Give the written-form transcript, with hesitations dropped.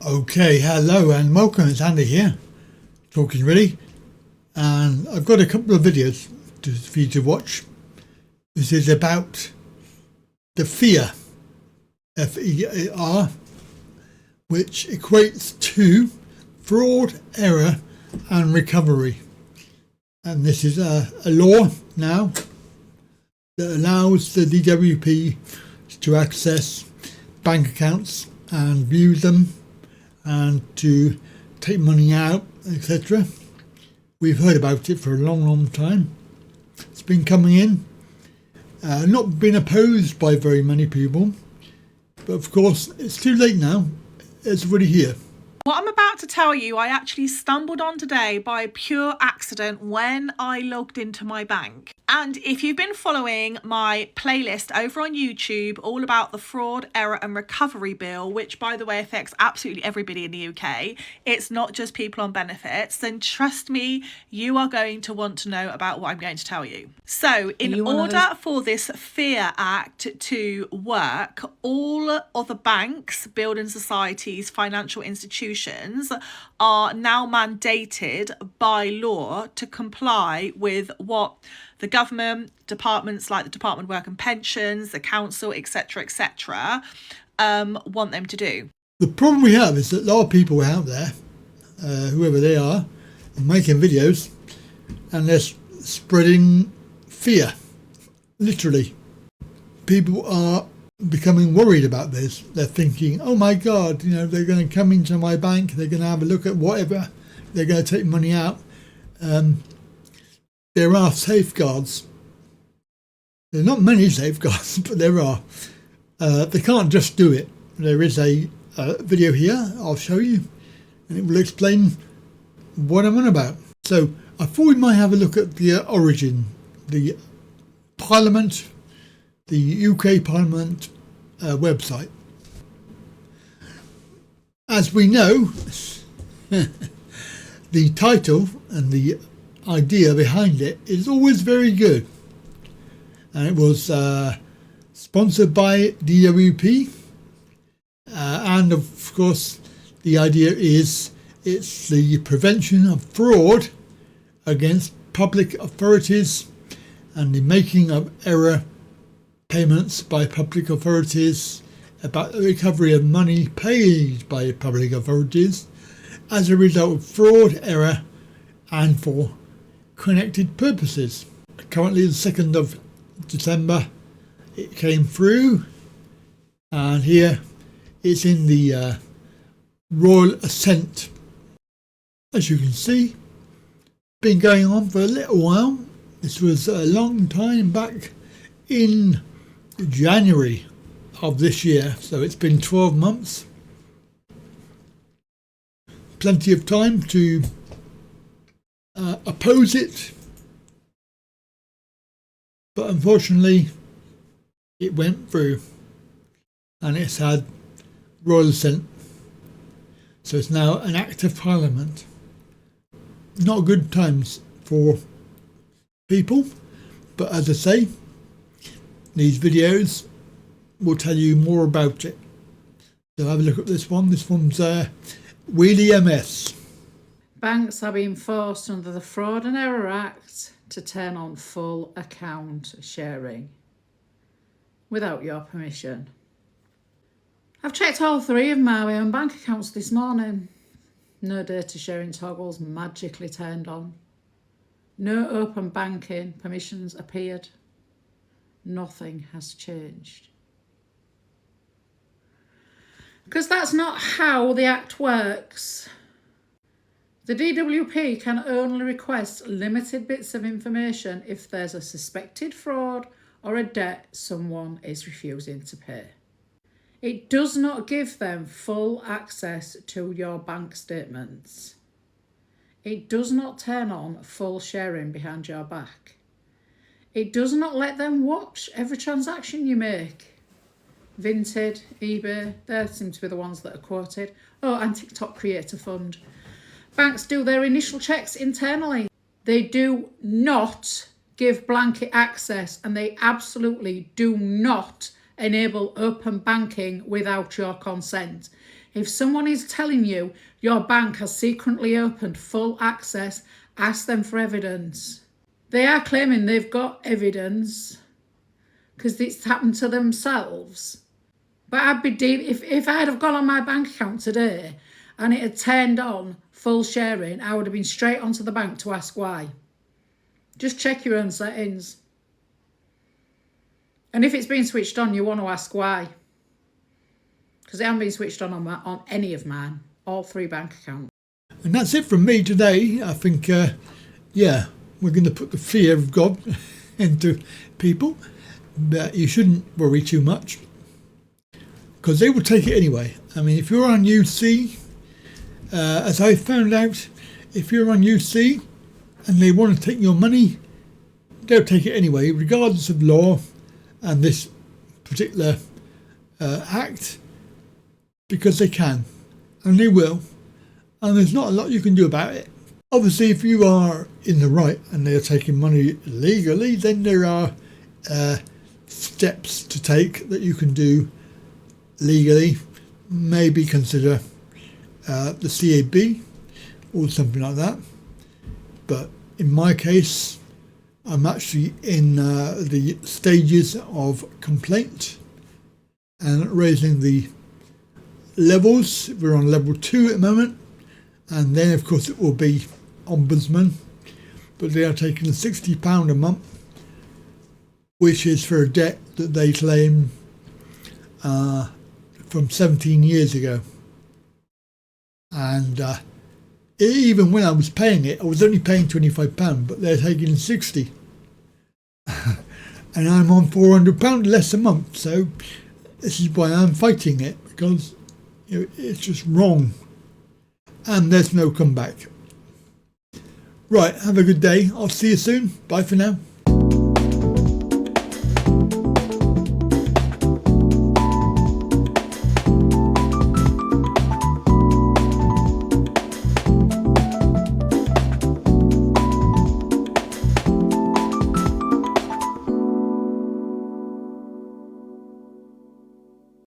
Okay, hello and welcome. It's Andy here, Talking Really, and I've got a couple of videos for you to watch. This is about the FEAR, F-E-A-R, which equates to fraud, error and recovery. And this is a law now that allows the DWP to access bank accounts and view them and to take money out, etc. We've heard about it for a long time. It's been coming in, not been opposed by very many people, but of course it's too late now. It's already here. What I'm about to tell you, I actually stumbled on today by pure accident when I logged into my bank. And if you've been following my playlist over on YouTube, all about the fraud, error and recovery bill, which by the way affects absolutely everybody in the UK, it's not just people on benefits, then trust me, you are going to want to know about what I'm going to tell you. So in order for this FEAR Act to work, all other banks, building societies, financial institutions are now mandated by law to comply with what the government, departments like the Department of Work and Pensions, the council, etc., want them to do. The problem we have is that a lot of people out there, whoever they are making videos, and they're spreading fear. Literally, people are becoming worried about this. They're thinking, oh my God, they're going to come into my bank, they're going to have a look at whatever, they're going to take money out. There are safeguards. There are not many safeguards, but there are. They can't just do it. There is a video here I'll show you, and it will explain what I'm on about. So I thought we might have a look at the origin, the Parliament, the UK Parliament website. As we know, the title and the idea behind it is always very good, and it was sponsored by DWP, and of course the idea is it's the prevention of fraud against public authorities and the making of error payments by public authorities, about the recovery of money paid by public authorities as a result of fraud, error and for connected purposes. Currently the 2nd of December it came through, and here it's in the royal assent. As you can see, been going on for a little while. This was a long time back in January of this year, so it's been 12 months. Plenty of time to oppose it, but unfortunately it went through and it's had royal assent, so it's now an act of parliament. Not good times for people, but as I say, these videos will tell you more about it. So have a look at this one. This one's Wheelie MS. Banks are being forced under the Fraud and Error Act to turn on full account sharing without your permission. I've checked all 3 of my own bank accounts this morning. No data sharing toggles magically turned on. No open banking permissions appeared. Nothing has changed. Because that's not how the Act works. The DWP can only request limited bits of information if there's a suspected fraud or a debt someone is refusing to pay. It does not give them full access to your bank statements. It does not turn on full sharing behind your back. It does not let them watch every transaction you make. Vinted, eBay, they seem to be the ones that are quoted. Oh, and TikTok Creator Fund. Banks do their initial checks internally. They do not give blanket access, and they absolutely do not enable open banking without your consent. If someone is telling you your bank has secretly opened full access, ask them for evidence. They are claiming they've got evidence because it's happened to themselves. But I'd be if I'd have gone on my bank account today and it had turned on full sharing, I would have been straight onto the bank to ask why. Just check your own settings. And if it's been switched on, you want to ask why. Because it hasn't been switched on any of mine, all 3 bank accounts. And that's it from me today. I think, we're going to put the fear of God into people. But you shouldn't worry too much, because they will take it anyway. I mean, if you're on UC, as I found out, if you're on UC and they want to take your money, they'll take it anyway, regardless of law and this particular act, because they can, and they will, and there's not a lot you can do about it. Obviously, if you are in the right and they're taking money legally, then there are steps to take that you can do legally. Maybe consider the CAB or something like that. But in my case, I'm actually in the stages of complaint and raising the levels. We're on level 2 at the moment, and then of course it will be ombudsman, but they are taking £60 a month, which is for a debt that they claim from 17 years ago. And even when I was paying it, I was only paying £25, but they're taking 60. And I'm on £400 less a month, so this is why I'm fighting it, because it's just wrong. And there's no comeback. Right, have a good day. I'll see you soon. Bye for now.